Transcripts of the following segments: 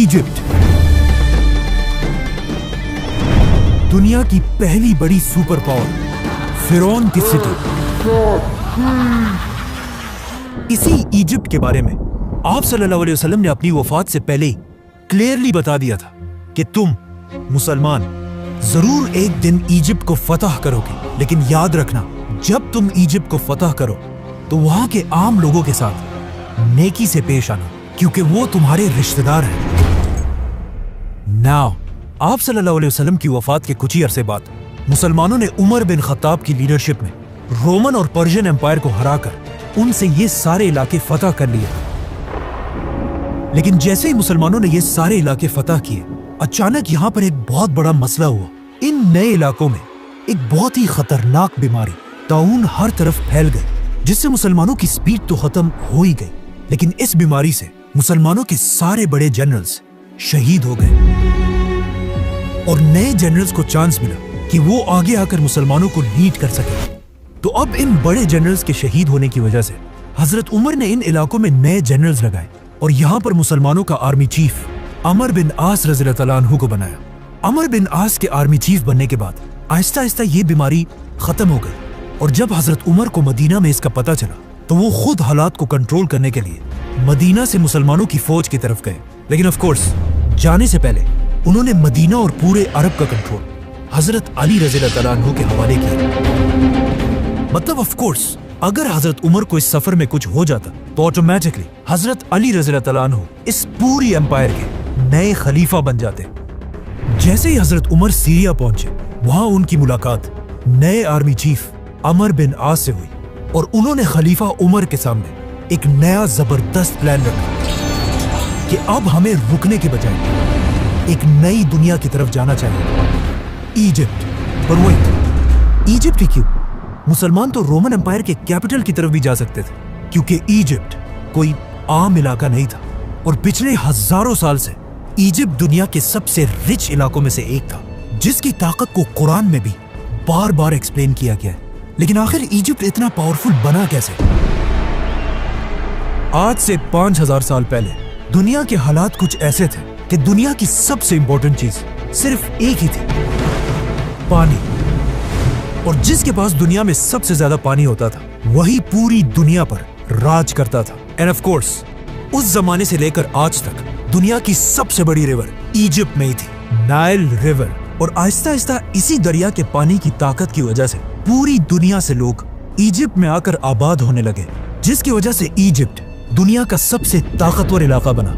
Egypt, दुनिया की पहली बड़ी सुपर पावर, फिरौन की सिटी। इसी इजिप्ट के बारे में आप सल्लल्लाहु अलैहि वसल्लम ने अपनी वफात से पहले क्लियरली बता दिया था कि तुम मुसलमान जरूर एक दिन इजिप्ट को फतह करोगे, लेकिन याद रखना, जब तुम इजिप्ट को फतह करो तो वहां के आम लोगों के साथ नेकी से पेश आना, क्योंकि वो तुम्हारे रिश्तेदार हैं। नाउ आप सल्लल्लाहु अलैहि वसल्लम की वफात के कुछ ही अरसे बाद मुसलमानों ने उमर बिन खत्ताब की लीडरशिप में रोमन और पर्शियन एम्पायर को हराकर उनसे ये सारे इलाके फतह कर लिए। लेकिन जैसे ही मुसलमानों ने ये सारे इलाके फतह किए, अचानक यहां पर एक बहुत बड़ा मसला हुआ। इन नए इलाकों में एक बहुत ही खतरनाक बीमारी ताउन हर तरफ फैल गई, जिससे मुसलमानों की स्पीड तो खत्म हो ही गई, लेकिन इस बीमारी से मुसलमानों के सारे बड़े जनरल्स शहीद हो गए और नए जनरल्स को चांस मिला कि वो आगे आकर मुसलमानों को लीड कर सके। तो अब इन बड़े जनरल्स के शहीद होने की वजह से हजरत उमर ने इन इलाकों में नए जनरल्स लगाए और यहां पर मुसलमानों का आर्मी चीफ अमर बिन आस रज़ियल्लाहु तआला अन्हु को बनाया। अमर बिन आस के आर्मी चीफ बनने के बाद आहिस्ता आहिस्ता ये बीमारी खत्म हो गई और जब हजरत उमर को मदीना में इसका पता चला तो वो खुद हालात को कंट्रोल करने के लिए मदीना से मुसलमानों की फौज की तरफ गए। लेकिन ऑफ कोर्स जाने से पहले उन्होंने मदीना और पूरे अरब का कंट्रोल हजरत अली रज़ियल्लाहु तआला अन्हु के हवाले किया। मतलब ऑफ कोर्स अगर हजरत उमर को इस सफर में कुछ हो जाता तो ऑटोमेटिकली हजरत अली रज़ियल्लाहु तआला अन्हु इस पूरी एम्पायर के नए खलीफा बन जाते। जैसे ही हजरत उमर सीरिया पहुंचे, वहां उनकी मुलाकात नए आर्मी चीफ अमर बिन आस से हुई और उन्होंने खलीफा उमर के सामने एक नया जबरदस्त प्लान रखा कि अब हमें रुकने के बजाय एक नई दुनिया की तरफ जाना चाहिए, इजिप्ट। पर वही इजिप्ट ही क्यों? मुसलमान तो रोमन एम्पायर के कैपिटल की तरफ भी जा सकते थे, क्योंकि इजिप्ट कोई आम इलाका नहीं था और पिछले हजारों साल से इजिप्ट दुनिया के सबसे रिच इलाकों में से एक था, जिसकी ताकत को कुरान में भी बार बार एक्सप्लेन किया गया है। लेकिन आखिर इजिप्ट इतना पावरफुल बना कैसे? आज से 5000 साल पहले दुनिया के हालात कुछ ऐसे थे कि दुनिया की सबसे इंपॉर्टेंट चीज सिर्फ एक ही थी, पानी। और जिसके पास दुनिया में सबसे ज्यादा पानी होता था वही पूरी दुनिया पर राज करता था। एंड ऑफ कोर्स उस जमाने से लेकर आज तक दुनिया की सबसे बड़ी रिवर इजिप्ट में ही थी, नाइल रिवर। और आहिस्ता आहिस्ता इसी दरिया के पानी की ताकत की वजह से पूरी दुनिया से लोग इजिप्ट में आकर आबाद होने लगे, जिसकी वजह से इजिप्ट दुनिया का सबसे ताकतवर इलाका बना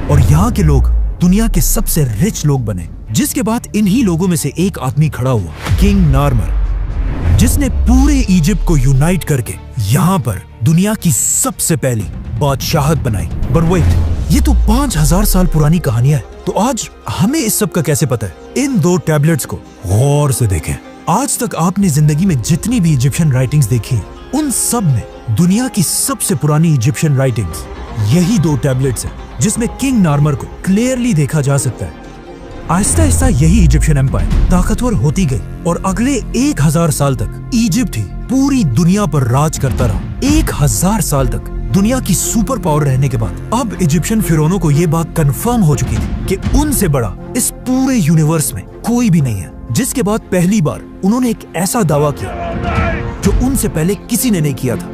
और यहाँ के लोग दुनिया के सबसे रिच लोग बने। जिसके बाद इन्हीं लोगों में से एक आदमी खड़ा हुआ, किंग नार्मर, जिसने पूरे इजिप्ट को यूनाइट करके यहाँ पर दुनिया की सबसे पहली बादशाहत बनाई। बट वेट, ये तो 5000 साल पुरानी कहानियां है, तो आज हमें इस सब का कैसे पता है? इन दो टैबलेट्स को गौर से देखें। आज तक आपने जिंदगी में जितनी भी इजिप्शियन राइटिंग्स देखी हैं, उन सब में दुनिया की सबसे पुरानी इजिप्शियन राइटिंग्स यही दो टैबलेट्स हैं, जिसमें किंग नार्मर को क्लियरली देखा जा सकता है। आहिस्ता आहिस्ता यही इजिप्शियन एम्पायर ताकतवर होती गई और अगले 1000 साल तक इजिप्ट ही पूरी दुनिया पर राज करता रहा। 1000 साल तक दुनिया की सुपर पावर रहने के बाद अब इजिप्शियन फिरौनों को यह बात कंफर्म हो चुकी थी कि उनसे बड़ा इस पूरे यूनिवर्स में कोई भी नहीं है। जिसके बाद पहली बार उन्होंने एक ऐसा दावा किया जो उनसे पहले किसी ने नहीं किया था।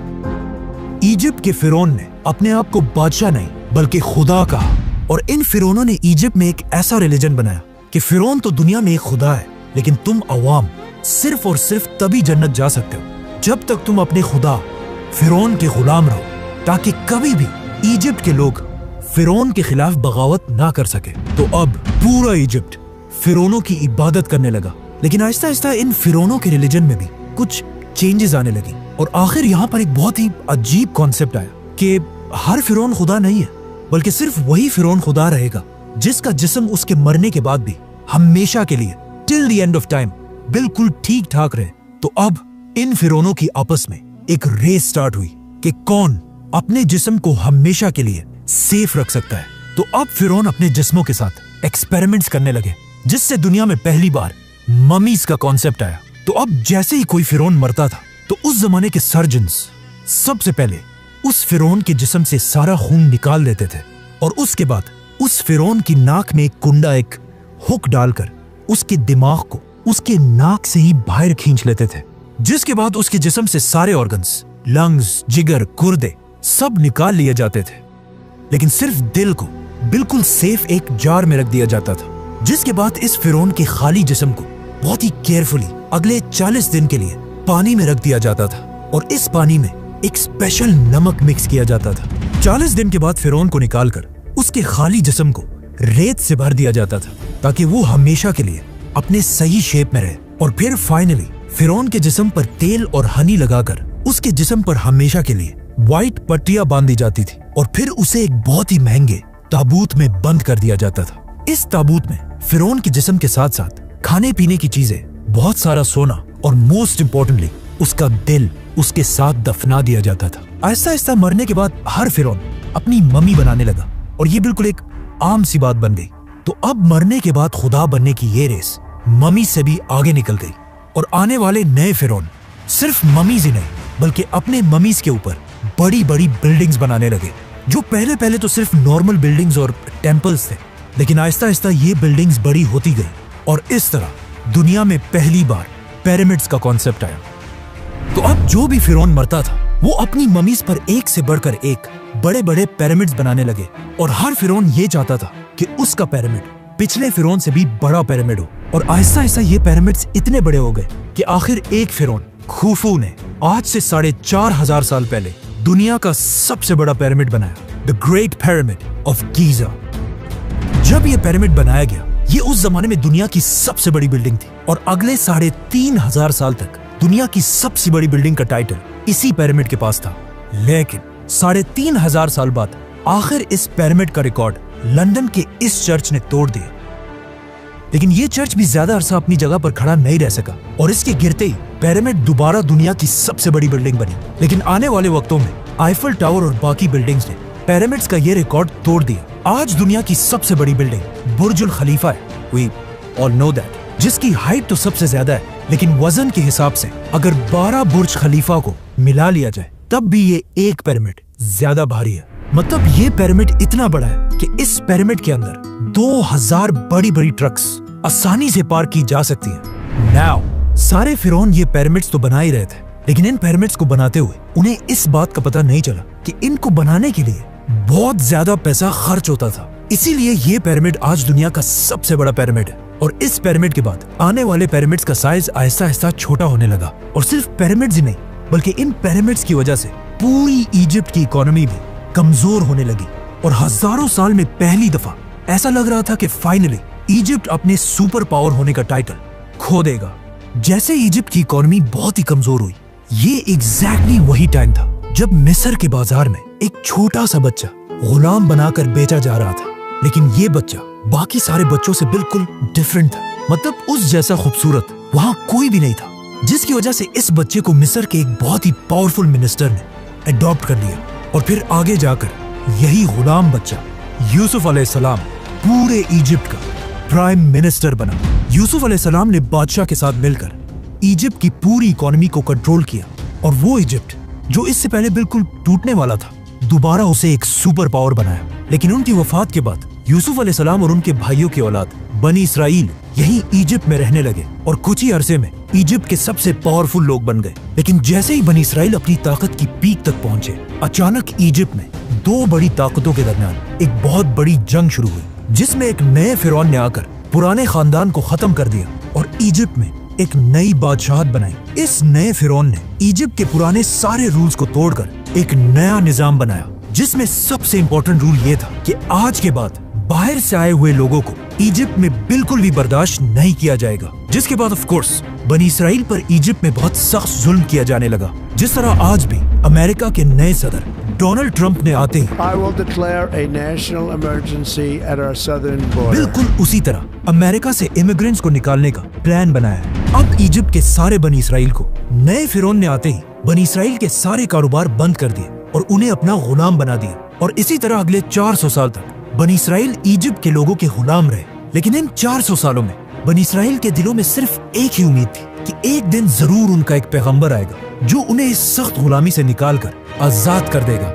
इजिप्ट के फिरौन ने अपने आप को बादशाह नहीं बल्कि खुदा कहा और इन फिरौनों ने इजिप्ट में एक ऐसा रिलीजन बनाया कि फिरौन तो दुनिया में एक खुदा है, लेकिन तुम अवाम सिर्फ और सिर्फ तभी जन्नत जा सकते हो जब तक तुम अपने खुदा फिरौन के गुलाम रहो, ताकि कभी भी इजिप्ट के लोग फिरौन के खिलाफ बगावत ना कर सके। तो अब पूरा इजिप्ट फिरौनों की इबादत करने लगा। लेकिन आहिस्ता आहिस्ता इन फिरौनों के रिलीजन में भी कुछ चेंजेस आने लगी और आखिर यहाँ पर एक बहुत ही अजीब कॉन्सेप्ट आया कि हर फिरौन खुदा नहीं है, बल्कि सिर्फ वही फिरौन खुदा रहेगा जिसका जिस्म उसके मरने के बाद भी हमेशा के लिए till the end of time बिल्कुल ठीक ठाक रहे। तो अब इन फिरौनों की आपस में एक रेस स्टार्ट हुई कि कौन अपने जिस्म को हमेशा के लिए सेफ रख सकता है। तो अब फिरौन अपने जिस्मों के साथ एक्सपेरिमेंट्स करने लगे, जिससे दुनिया में पहली बार ममीज का कॉन्सेप्ट आया। तो अब जैसे ही कोई फिरौन मरता था तो उस जमाने के सर्जन्स सबसे पहले उस फिरौन के जिस्म से सारा खून निकाल देते थे और उसके बाद उस फिरौन की नाक में एक कुंडा, एक हुक डालकर उसके दिमाग को उसके नाक से ही बाहर खींच लेते थे, जिसके बाद उसके जिस्म से सारे ऑर्गन्स, लंग्स, जिगर, गुर्दे सब निकाल लिए जाते थे, लेकिन सिर्फ दिल को बिल्कुल सेफ एक जार में रख दिया जाता था। जिसके बाद इस फिरौन के खाली जिस्म को बहुत ही केयरफुली अगले 40 दिन के लिए पानी में रख दिया जाता था और इस पानी में एक स्पेशल नमक मिक्स किया जाता था। 40 दिन के बाद फिरौन को निकालकर उसके खाली जिस्म को रेत से भर दिया जाता था ताकि वो हमेशा के लिए अपने सही शेप में रहे। और फिर फाइनली फिरौन के जिस्म पर तेल और हनी लगाकर उसके जिस्म पर हमेशा के लिए व्हाइट पट्टियां बांधी जाती थी और फिर उसे एक बहुत ही महंगे ताबूत में बंद कर दिया जाता था। इस ताबूत में फिरौन के जिस्म के साथ साथ खाने पीने की चीजें, बहुत सारा सोना और मोस्ट इम्पोर्टेंटली उसका दिल उसके साथ दफना दिया जाता था। आहिस्ता आहिस्ता मरने के बाद हर फिरौन अपनी मम्मी बनाने लगा और ये बिल्कुल एक आम सी बात बन गई। तो अब मरने के बाद खुदा बनने की ये रेस मम्मी से भी आगे निकल गई और आने वाले नए फिरौन सिर्फ मम्मीज ही नहीं बल्कि अपने मम्मीज के ऊपर बड़ी बड़ी बिल्डिंग्स बनाने लगे, जो पहले तो सिर्फ नॉर्मल बिल्डिंग्स और टेम्पल्स थे, लेकिन आहिस्ता आहिस्ता ये बिल्डिंग्स बड़ी होती गई और इस तरह दुनिया में पहली बार पिरामिड्स का कॉन्सेप्ट आया। तो अब जो भी फिरौन मरता था वो अपनी ममीज पर एक से बढ़कर एक बड़े बड़े पिरामिड्स बनाने लगे और हर फिरौन ये चाहता था कि उसका पिरामिड पिछले फिरौन से भी बड़ा पिरामिड हो। और आहिस्ता आहिस्ता ये पिरामिड्स इतने बड़े हो गए कि आखिर एक फिरौन खुफू ने आज से 4,500 साल पहले दुनिया का सबसे बड़ा पिरामिड बनाया, the great pyramid of Giza. जब ये पिरामिड बनाया गया, ये उस जमाने में दुनिया की सबसे बड़ी बिल्डिंग थी और अगले 3,500 साल तक दुनिया की सबसे बड़ी बिल्डिंग का टाइटल इसी पिरामिड के पास था। लेकिन 3,500 साल बाद आखिर इस पिरामिड का रिकॉर्ड लंदन के इस चर्च ने तोड़ दिया। लेकिन ये चर्च भी ज्यादा अरसा अपनी जगह पर खड़ा नहीं रह सका और इसके गिरते ही पिरामिड दोबारा दुनिया की सबसे बड़ी बिल्डिंग बनी। लेकिन आने वाले वक्तों में आईफल टावर और बाकी बिल्डिंग्स ने पिरामिड्स का ये रिकॉर्ड तोड़ दिया। आज दुनिया की सबसे बड़ी बिल्डिंग बुर्जुल खलीफा है, वी ऑल नो दैट, जिसकी हाइट तो सबसे ज्यादा है, लेकिन वजन के हिसाब से अगर 12 बुर्ज खलीफा को मिला लिया जाए तब भी ये एक पिरामिड ज्यादा भारी है। मतलब ये पिरामिड इतना बड़ा है कि इस पिरामिड के अंदर 2000 बड़ी बड़ी ट्रक्स आसानी से पार्क की जा सकती है। नाउ सारे फिरौन ये पिरामिड्स तो बना ही रहे थे, लेकिन इन पिरामिड्स को बनाते हुए उन्हें इस बात का पता नहीं चला कि इनको बनाने के लिए बहुत ज्यादा पैसा खर्च होता था। इसीलिए ये पिरामिड आज दुनिया का सबसे बड़ा पिरामिड है और इस पिरामिड के बाद आने वाले पिरामिड्स का साइज आहिस्ता आहिस्ता छोटा होने लगा। और सिर्फ पिरामिड्स ही नहीं बल्कि इन पिरामिड्स की वजह से पूरी इजिप्ट की इकोनॉमी भी कमजोर होने लगी और हजारों साल में पहली दफा ऐसा लग रहा था कि फाइनली इजिप्ट अपने सुपर पावर होने का टाइटल खो देगा। जैसे इजिप्ट की इकोनॉमी बहुत ही कमजोर हुई, ये एग्जैक्टली वही टाइम था जब मिस्र के बाजार में एक छोटा सा बच्चा गुलाम बनाकर बेचा जा रहा था। लेकिन ये बच्चा बाकी सारे बच्चों से बिल्कुल डिफरेंट था। मतलब उस जैसा खूबसूरत वहाँ कोई भी नहीं था, जिसकी वजह से इस बच्चे को मिस्र के एक बहुत ही पावरफुल मिनिस्टर ने अडॉप्ट कर लिया और फिर आगे जाकर यही गुलाम बच्चा यूसुफ अलैहिस्सलाम पूरे इजिप्ट का प्राइम मिनिस्टर बना। यूसुफ अलैहिस्सलाम ने बादशाह के साथ मिलकर इजिप्ट की पूरी इकोनॉमी को कंट्रोल किया और वो इजिप्ट जो इससे पहले बिल्कुल टूटने वाला था, दोबारा उसे एक सुपर पावर बनाया। लेकिन उनकी वफात के बाद यूसुफ अलैहिस्सलाम और उनके भाइयों की औलाद बनी इसराइल यही इजिप्ट में रहने लगे और कुछ ही अरसे में इजिप्ट के सबसे पावरफुल लोग बन गए। लेकिन जैसे ही बनी इसराइल अपनी ताकत की पीक तक पहुंचे, अचानक इजिप्ट में दो बड़ी ताकतों के दरमियान एक बहुत बड़ी जंग शुरू हुई, जिसमें एक नए फिरौन ने आकर पुराने खानदान को खत्म कर दिया और इजिप्ट में एक नई बादशाहत बनाई। इस नए फिरौन ने इजिप्ट के पुराने सारे रूल्स को तोड़कर एक नया निजाम बनाया, जिसमें सबसे इम्पोर्टेंट रूल ये था कि आज के बाद बाहर से आए हुए लोगों को इजिप्ट में बिल्कुल भी बर्दाश्त नहीं किया जाएगा। जिसके बाद ऑफ कोर्स बनी इसराइल पर इजिप्ट में बहुत सख्त जुल्म किया जाने लगा, जिस तरह आज भी अमेरिका के नए सदर डोनाल्ड ट्रंप ने आते ही I will declare a national emergency at our southern border. बिल्कुल उसी तरह अमेरिका से इमिग्रेंट्स को निकालने का प्लान बनाया है। अब इजिप्ट के सारे बनी इसराइल को नए फिरौन ने आते ही बनी इसराइल के सारे कारोबार बंद कर दिए और उन्हें अपना गुलाम बना दिया। और इसी तरह अगले 400 साल तक बनी इसराइल इजिप्ट के लोगों के गुलाम रहे। लेकिन इन 400 सालों में बनी इसराइल के दिलों में सिर्फ एक ही उम्मीद थी कि एक दिन जरूर उनका एक पैगंबर आएगा जो उन्हें इस सख्त गुलामी से निकालकर आजाद कर देगा।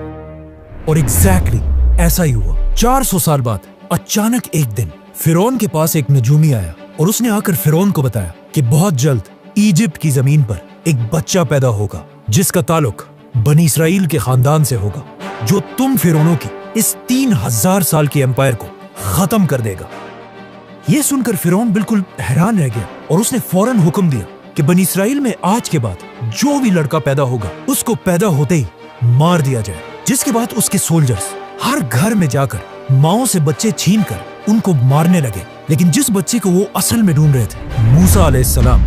और एग्जैक्टली ऐसा ही हुआ। 400 साल बाद अचानक एक दिन फिरौन के पास एक नजूमी आया और उसने आकर फिरौन को बताया कि बहुत जल्द इजिप्ट की जमीन पर एक बच्चा पैदा होगा जिसका ताल्लुक बनी इसराइल के खानदान से होगा, जो तुम फिरौनों की इस 3000 साल की एम्पायर को खत्म कर देगा। यह सुनकर फिरौन बिल्कुल हैरान रह गया और उसने फौरन हुक्म दिया कि बनी इसराइल में आज के बाद जो भी लड़का पैदा होगा उसको पैदा होते ही मार दिया जाए। जिसके बाद उसके सोल्जर्स हर घर में जाकर माओं से बच्चे छीनकर उनको मारने लगे, लेकिन जिस बच्चे को वो असल में ढूंढ रहे थे, मूसा अलैहिस्सलाम,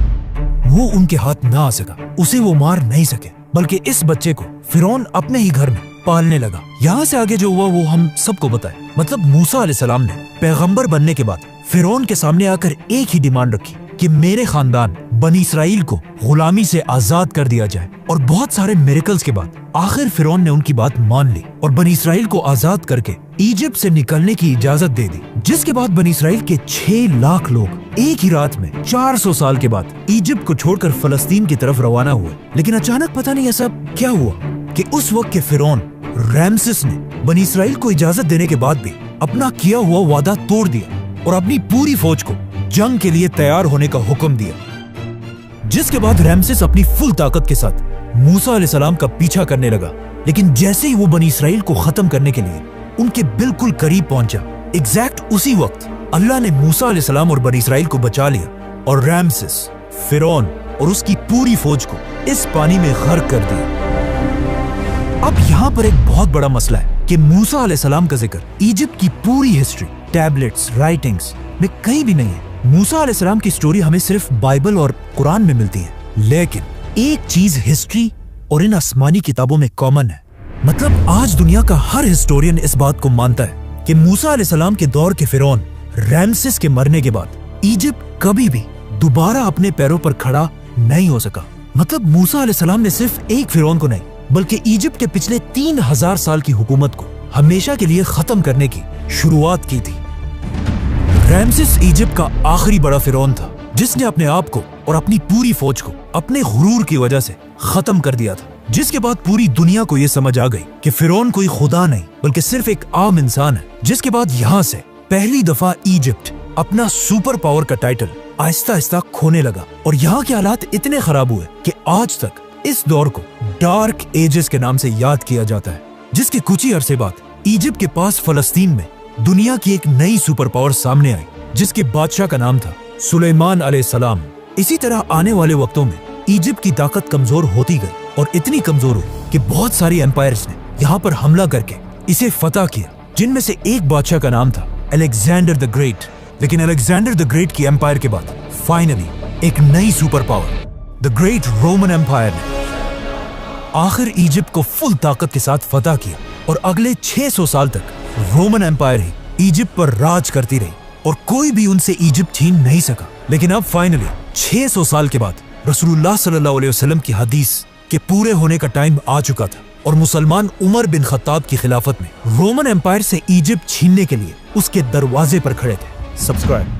वो उनके हाथ ना आ सका, उसे वो मार नहीं सके, बल्कि इस बच्चे को फिरौन अपने ही घर में पालने लगा। यहाँ से आगे जो हुआ वो हम सबको बताए। मतलब मूसा अलैहिस्सलाम ने पैगंबर बनने के बाद फिरौन के सामने आकर एक ही डिमांड रखी कि मेरे खानदान बनी इसराइल को गुलामी से आजाद कर दिया जाए। और बहुत सारे मिरेकल्स के बाद आखिर फिरौन ने उनकी बात मान ली और बनी इसराइल को आजाद करके इजिप्ट से निकलने की इजाजत दे दी। जिसके बाद बनी इसराइल के 6 लाख लोग एक ही रात में 400 साल के बाद इजिप्ट को छोड़कर फलस्तीन की तरफ रवाना हुए। लेकिन अचानक पता नहीं ऐसा क्या हुआ कि उस वक्त के फिरौन रैमसेस ने बनी इसराइल को इजाजत देने के बाद भी अपना किया हुआ वादा तोड़ दिया और अपनी पूरी फौज को जंग के लिए तैयार होने का हुक्म दिया। जिसके बाद रैमसेस अपनी फुल ताकत के साथ मूसा अलैहिस्सलाम का पीछा करने लगा। लेकिन जैसे ही वो बनी इसराइल को खत्म करने के लिए उनके बिल्कुल करीब पहुंचा, एग्जैक्ट उसी वक्त अल्लाह ने मूसा अलैहिस्सलाम और बनी इसराइल को बचा लिया और रैमसेस, फिरौन और उसकी पूरी फौज को इस पानी में गर्क कर दिया। अब यहाँ पर एक बहुत बड़ा मसला है कि मूसा अलैहिस्सलाम का जिक्र इजिप्ट की पूरी हिस्ट्री, टैबलेट्स, राइटिंग्स में कहीं भी नहीं है। मूसा अलैहिस्सलाम की स्टोरी हमें सिर्फ बाइबल और कुरान में मिलती है, लेकिन एक चीज हिस्ट्री और इन आसमानी किताबों में कॉमन है। मतलब आज दुनिया का हर हिस्टोरियन इस बात को मानता है कि मूसा अलैहिस्सलाम के दौर के फिरौन रैमसेस के मरने के बाद इजिप्ट कभी भी दोबारा अपने पैरों पर खड़ा नहीं हो सका। मतलब मूसा अलैहिस्सलाम ने सिर्फ एक फिरौन को नहीं बल्कि इजिप्ट के पिछले 3000 साल की हुकूमत को हमेशा के लिए खत्म करने की शुरुआत की थी। रैमसेस इजिप्ट का आखिरी बड़ा फिरौन था जिसने अपने आप को और अपनी पूरी फौज को अपने गुरूर की वजह से खत्म कर दिया था। जिसके बाद पूरी दुनिया को यह समझ आ गई कि फिरौन कोई खुदा नहीं बल्कि सिर्फ एक आम इंसान है। जिसके बाद यहाँ से पहली दफा इजिप्ट अपना सुपर पावर का टाइटल आहिस्ता आहिस्ता खोने लगा और यहाँ के हालात इतने खराब हुए कि आज तक इस दौर को डार्क एजेस के नाम से याद किया जाता है। जिसके कुछ ही अरसे बाद इजिप्ट के पास फलस्तीन में दुनिया की एक नई सुपर पावर सामने आई जिसके बादशाह का नाम था सुलेमान अलैहिस्सलाम। इसी तरह आने वाले वक्तों में इजिप्ट की ताकत कमजोर होती गई और इतनी कमजोर हुई कि बहुत सारी एम्पायर्स ने यहाँ पर हमला करके इसे फतह किया, जिनमें से एक बादशाह का नाम था अलेक्जेंडर द ग्रेट। लेकिन अलेक्जेंडर द ग्रेट की एम्पायर के बाद फाइनली एक नई super power the great Roman empire ने आखिर इजिप्ट को फुल ताकत के साथ फतह किया और अगले 600 साल तक रोमन एम्पायर ही इजिप्ट पर राज करती रही और कोई भी उनसे इजिप्ट छीन नहीं सका। लेकिन अब फाइनली 600 साल के बाद रसूलुल्लाह सल्लल्लाहु अलैहि वसल्लम की हदीस के पूरे होने का टाइम आ चुका था और मुसलमान उमर बिन खत्ताब की खिलाफत में रोमन एम्पायर से इजिप्ट छीनने के लिए उसके दरवाजे पर खड़े थे। सब्सक्राइब।